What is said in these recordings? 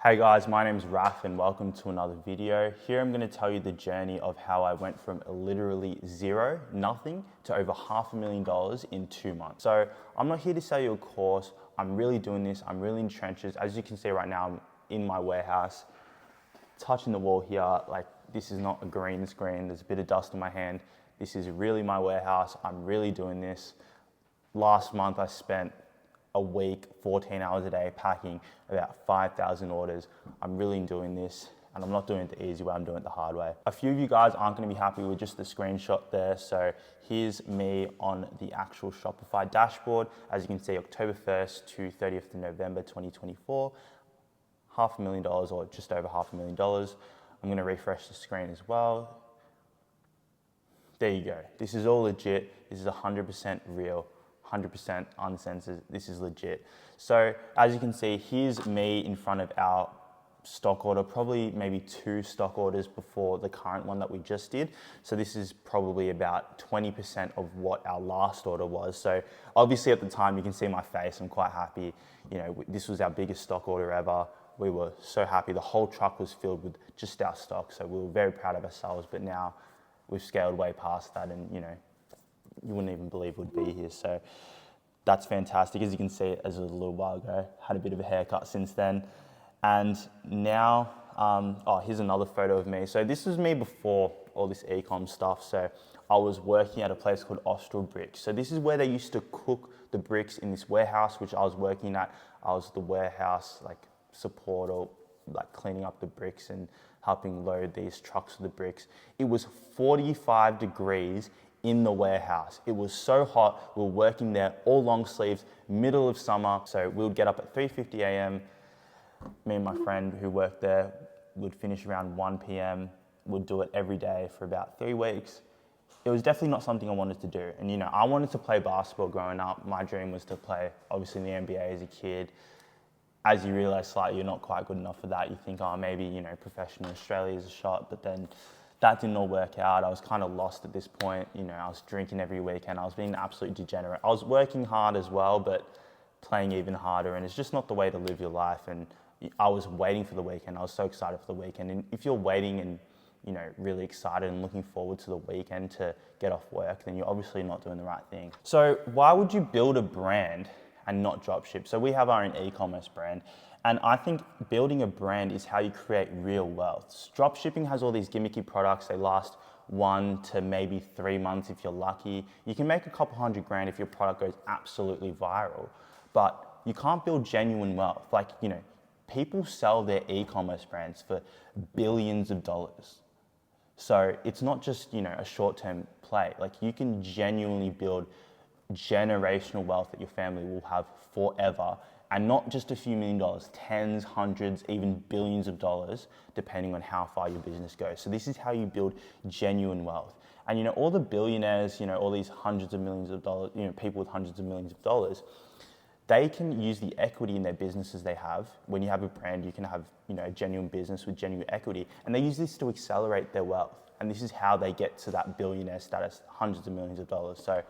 Hey guys, my name's Raf and welcome to another video. Here I'm going to tell you the journey of how I went from literally zero, nothing, to over $500,000 in 2 months. So I'm not here to sell you a course. I'm really doing this. I'm really in trenches. As you can see right now, I'm in my warehouse, touching the wall here. Like, this is not a green screen. There's a bit of dust on my hand. This is really my warehouse. I'm really doing this. Last month I spent a week, 14 hours a day, packing about 5,000 orders. I'm really doing this, and I'm not doing it the easy way, I'm doing it the hard way. A few of you guys aren't gonna be happy with just the screenshot there, so here's me on the actual Shopify dashboard. As you can see, October 1st to 30th of November, 2024, $500,000 or just over $500,000. I'm gonna refresh the screen as well. There you go. This is all legit. This is 100% real. 100% uncensored. This is legit. So as you can see, here's me in front of our stock order, probably maybe 2 stock orders before the current one that we just did. So this is probably about 20% of what our last order was. So obviously at the time, you can see my face, I'm quite happy. You know, this was our biggest stock order ever. We were so happy. The whole truck was filled with just our stock. So we were very proud of ourselves, but now we've scaled way past that, and you know, you wouldn't even believe we'd be here. So that's fantastic. As you can see, as a little while ago, had a bit of a haircut since then. And now, here's another photo of me. So this was me before all this ecom stuff. So I was working at a place called Austral Bricks. So this is where they used to cook the bricks in this warehouse, which I was working at. I was the warehouse like support, or like cleaning up the bricks and helping load these trucks with the bricks. It was 45 degrees in the warehouse. It was so hot. We were working there, all long sleeves, middle of summer. So we would get up at 3:50 a.m. Me and my friend who worked there would finish around 1 p.m. Would do it every day for about 3 weeks. It was definitely not something I wanted to do. And you know, I wanted to play basketball growing up. My dream was to play, obviously, in the NBA as a kid. As you realize slightly, you're not quite good enough for that. You think, oh, maybe, you know, professional Australia is a shot, but then that didn't all work out. I was kind of lost at this point. You know, I was drinking every weekend. I was being an absolute degenerate. I was working hard as well, but playing even harder. And it's just not the way to live your life. And I was waiting for the weekend. I was so excited for the weekend. And if you're waiting and, you know, really excited and looking forward to the weekend to get off work, then you're obviously not doing the right thing. So why would you build a brand and not dropship? So we have our own e-commerce brand. And I think building a brand is how you create real wealth. Dropshipping has all these gimmicky products. They last 1 to maybe 3 months if you're lucky. You can make a couple $100,000 if your product goes absolutely viral, but you can't build genuine wealth. Like, you know, people sell their e-commerce brands for billions of dollars. So it's not just, you know, a short-term play. Like, you can genuinely build generational wealth that your family will have forever. And not just a few $1,000,000, tens, hundreds, even billions of dollars, depending on how far your business goes. So this is how you build genuine wealth. And you know, all the billionaires, you know, all these hundreds of millions of dollars, you know, people with hundreds of millions of dollars, they can use the equity in their businesses they have. When you have a brand, you can have, you know, a genuine business with genuine equity. And they use this to accelerate their wealth. And this is how they get to that billionaire status, hundreds of millions of dollars. So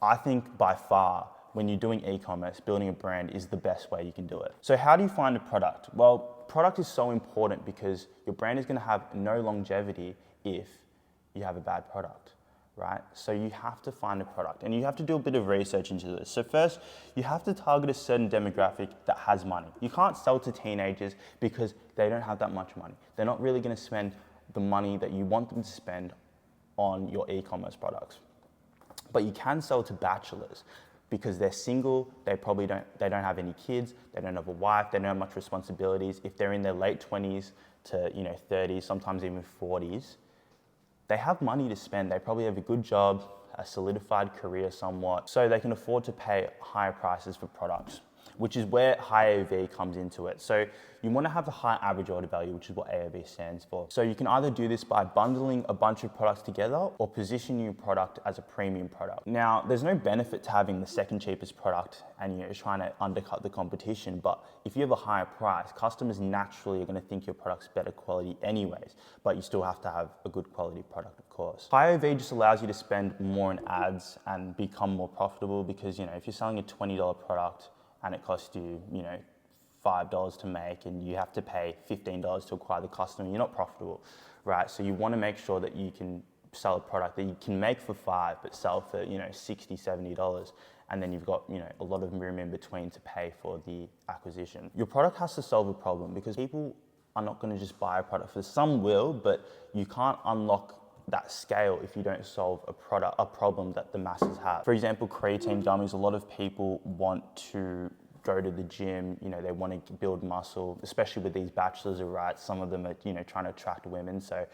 I think by far, when you're doing e-commerce, building a brand is the best way you can do it. So how do you find a product? Well, product is so important because your brand is gonna have no longevity if you have a bad product, right? So you have to find a product, and you have to do a bit of research into this. So first, you have to target a certain demographic that has money. You can't sell to teenagers because they don't have that much money. They're not really gonna spend the money that you want them to spend on your e-commerce products. But you can sell to bachelors, because they're single, they don't have any kids, they don't have a wife, they don't have much responsibilities. If they're in their late 20s to, you know, 30s, sometimes even 40s, they have money to spend. They probably have a good job, a solidified career somewhat, so they can afford to pay higher prices for products, which is where high AOV comes into it. So you want to have a high average order value, which is what AOV stands for. So you can either do this by bundling a bunch of products together or position your product as a premium product. Now, there's no benefit to having the second cheapest product and you're trying to undercut the competition, but if you have a higher price, customers naturally are going to think your product's better quality anyways, but you still have to have a good quality product, of course. High AOV just allows you to spend more in ads and become more profitable because, you know, if you're selling a $20 product, and it costs you, you know, $5 to make and you have to pay $15 to acquire the customer, you're not profitable, right? So you want to make sure that you can sell a product that you can make for $5 but sell for, you know, $60, $70, and then you've got, you know, a lot of room in between to pay for the acquisition. Your product has to solve a problem, because people are not going to just buy a product. For some will, but you can't unlock that scale if you don't solve a problem that the masses have. For example, creatine gummies, a lot of people want to go to the gym, you know, they want to build muscle, especially with these bachelors, right? Some of them are, you know, trying to attract women. So,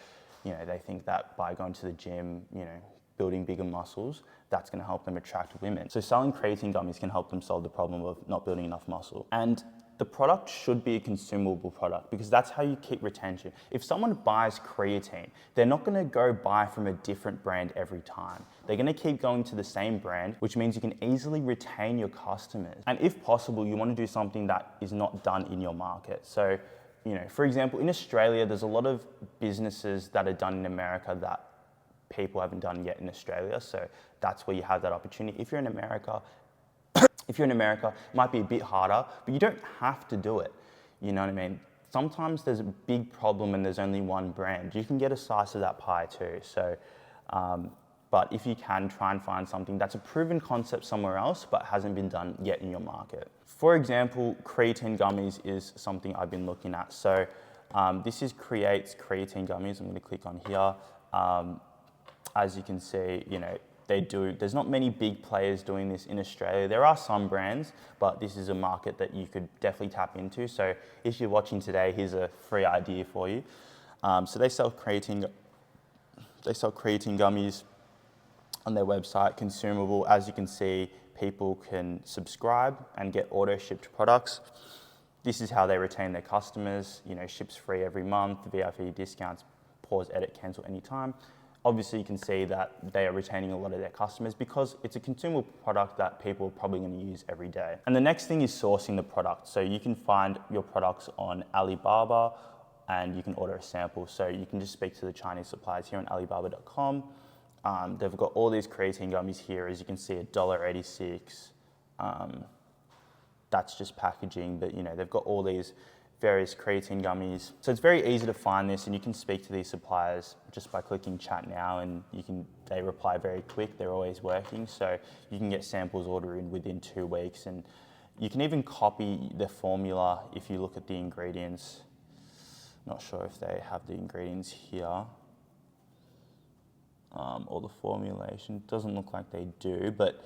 you know, they think that by going to the gym, you know, building bigger muscles, that's going to help them attract women. So selling creatine gummies can help them solve the problem of not building enough muscle. And the product should be a consumable product, because that's how you keep retention. If someone buys creatine, they're not going to go buy from a different brand every time. They're going to keep going to the same brand, which means you can easily retain your customers. And if possible, you want to do something that is not done in your market. So, you know, for example, in Australia, there's a lot of businesses that are done in America that people haven't done yet in Australia. So that's where you have that opportunity. If you're in America, it might be a bit harder, but you don't have to do it. You know what I mean? Sometimes there's a big problem and there's only one brand. You can get a slice of that pie too. So, but if you can, try and find something that's a proven concept somewhere else, but hasn't been done yet in your market. For example, creatine gummies is something I've been looking at. So this is Create's creatine gummies. I'm going to click on here. As you can see, you know, there's not many big players doing this in Australia. There are some brands, but this is a market that you could definitely tap into. So if you're watching today, here's a free idea for you. So they sell creatine gummies on their website, consumable. As you can see, people can subscribe and get auto-shipped products. This is how they retain their customers. You know, ships free every month, VIP discounts, pause, edit, cancel anytime. Obviously, you can see that they are retaining a lot of their customers because it's a consumable product that people are probably going to use every day. And the next thing is sourcing the product. So you can find your products on Alibaba and you can order a sample. So you can just speak to the Chinese suppliers here on Alibaba.com. They've got all these creatine gummies here. As you can see, $1.86. That's just packaging, but you know, they've got all these various creatine gummies. So it's very easy to find this, and you can speak to these suppliers just by clicking chat now, and they reply very quick. They're always working. So you can get samples ordered in within 2 weeks, and you can even copy the formula if you look at the ingredients. Not sure if they have the ingredients here. Or the formulation. Doesn't look like they do, but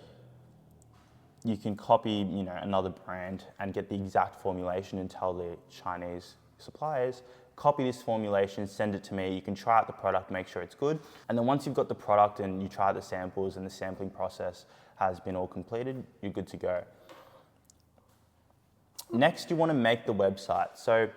you can copy, you know, another brand and get the exact formulation and tell the Chinese suppliers, copy this formulation, send it to me. You can try out the product, make sure it's good. And then once you've got the product and you try the samples and the sampling process has been all completed, you're good to go. Next, you want to make the website. So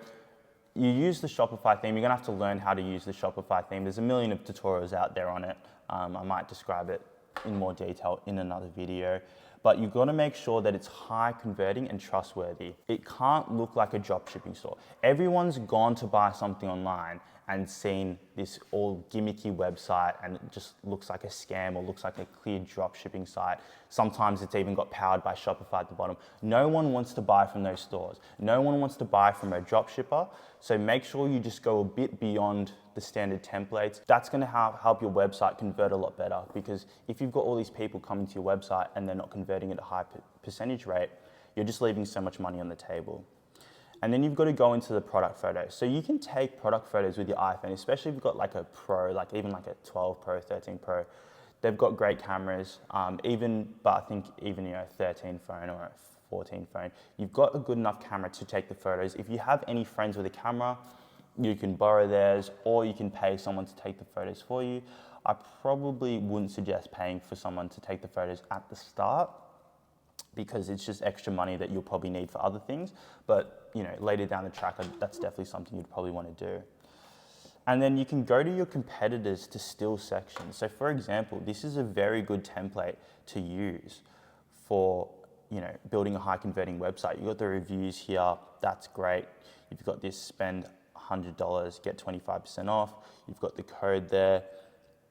you use the Shopify theme. You're going to have to learn how to use the Shopify theme. There's a million of tutorials out there on it. I might describe it in more detail in another video. But you've got to make sure that it's high converting and trustworthy. It can't look like a drop shipping store. Everyone's gone to buy something online and seen this all gimmicky website and it just looks like a scam or looks like a clear drop shipping site. Sometimes it's even got powered by Shopify at the bottom. No one wants to buy from those stores. No one wants to buy from a drop shipper. So make sure you just go a bit beyond the standard templates. That's going to help your website convert a lot better, because if you've got all these people coming to your website and they're not converting at a high percentage rate, you're just leaving so much money on the table. And then you've got to go into the product photos. So you can take product photos with your iPhone, especially if you've got like a Pro, like even like a 12 Pro, 13 Pro. They've got great cameras, but I think even, you know, a 13 phone or a 14 phone, you've got a good enough camera to take the photos. If you have any friends with a camera, you can borrow theirs, or you can pay someone to take the photos for you. I probably wouldn't suggest paying for someone to take the photos at the start, because it's just extra money that you'll probably need for other things. But you know, later down the track, that's definitely something you'd probably want to do. And then you can go to your competitors to steal sections. So for example, this is a very good template to use for, you know, building a high converting website. You've got the reviews here, that's great. You've got this spend $100, get 25% off. You've got the code there.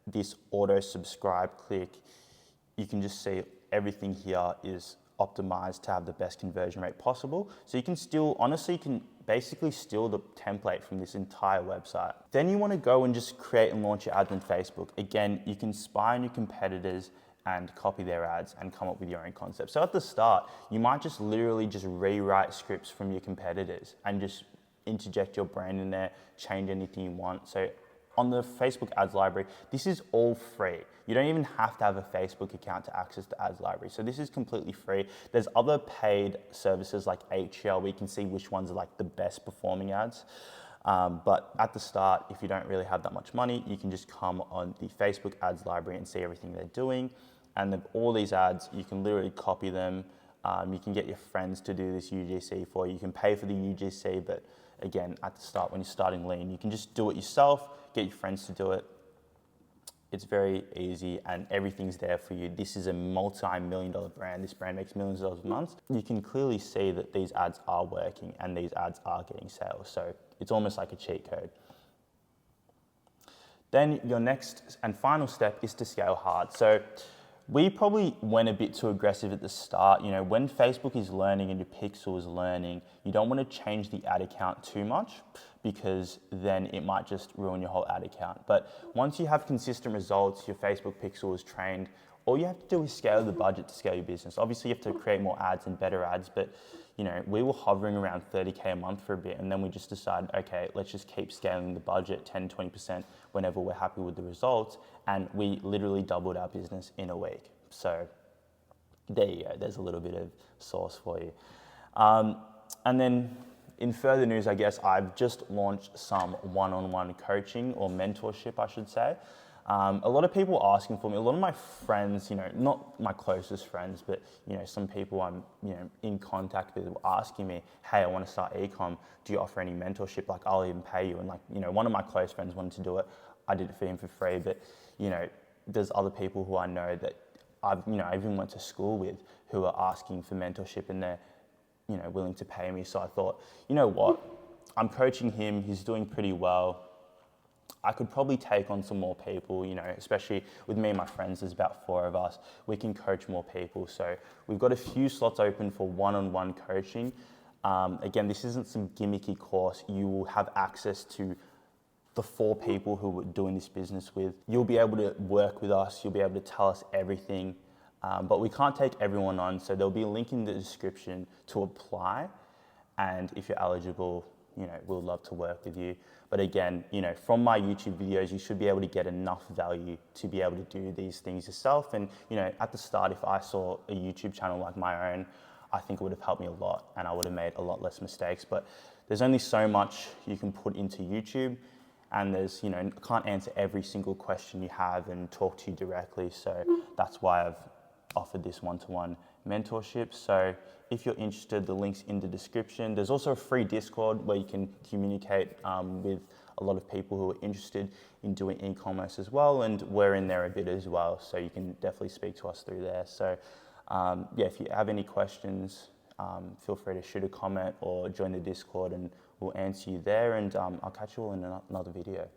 This auto subscribe click. You can just see everything here is optimized to have the best conversion rate possible. So you can still, honestly, you can basically steal the template from this entire website. Then you want to go and just create and launch your ads on Facebook. Again, you can spy on your competitors and copy their ads and come up with your own concept. So at the start, you might just literally just rewrite scripts from your competitors and just interject your brand in there, change anything you want. So on the Facebook ads library, this is all free. You don't even have to have a Facebook account to access the ads library. So this is completely free. There's other paid services like HL where you can see which ones are like the best performing ads. But at the start, if you don't really have that much money, you can just come on the Facebook ads library and see everything they're doing. And all these ads, you can literally copy them. You can get your friends to do this UGC for you. You can pay for the UGC, but again, at the start, when you're starting lean, you can just do it yourself, get your friends to do it. It's very easy and everything's there for you. This is a multi-million-dollar brand. This brand makes millions of dollars a month. You can clearly see that these ads are working and these ads are getting sales. So it's almost like a cheat code. Then your next and final step is to scale hard. So we probably went a bit too aggressive at the start. You know, when Facebook is learning and your pixel is learning, you don't want to change the ad account too much because then it might just ruin your whole ad account. But once you have consistent results, your Facebook pixel is trained, all you have to do is scale the budget to scale your business. Obviously, you have to create more ads and better ads, but you know, we were hovering around 30K a month for a bit, and then we just decided, okay, let's just keep scaling the budget 10, 20% whenever we're happy with the results, and we literally doubled our business in a week. So there you go, there's a little bit of sauce for you. And then in further news, I guess I've just launched some one-on-one coaching or mentorship, I should say. A lot of people asking for me, a lot of my friends, you know, not my closest friends, but, you know, some people I'm, you know, in contact with were asking me, hey, I want to start ecom. Do you offer any mentorship? Like, I'll even pay you. And like, you know, one of my close friends wanted to do it. I did it for him for free, but, you know, there's other people who I know that I even went to school with who are asking for mentorship and they're, you know, willing to pay me. So I thought, you know what, I'm coaching him. He's doing pretty well. I could probably take on some more people, you know, especially with me and my friends, there's about 4 of us. We can coach more people. So we've got a few slots open for one-on-one coaching. Again, this isn't some gimmicky course. You will have access to the 4 people who we're doing this business with. You'll be able to work with us. You'll be able to tell us everything. But we can't take everyone on. So there'll be a link in the description to apply. And if you're eligible, you know, we'd love to work with you. But again, you know, from my YouTube videos, you should be able to get enough value to be able to do these things yourself. And, you know, at the start, if I saw a YouTube channel like my own, I think it would have helped me a lot and I would have made a lot less mistakes. But there's only so much you can put into YouTube. And there's, you know, I can't answer every single question you have and talk to you directly. So that's why I've offered this one-to-one mentorship. So if you're interested, the link's in the description. There's also a free Discord where you can communicate with a lot of people who are interested in doing e-commerce as well. And we're in there a bit as well. So you can definitely speak to us through there. So yeah, if you have any questions, feel free to shoot a comment or join the Discord and we'll answer you there. And I'll catch you all in another video.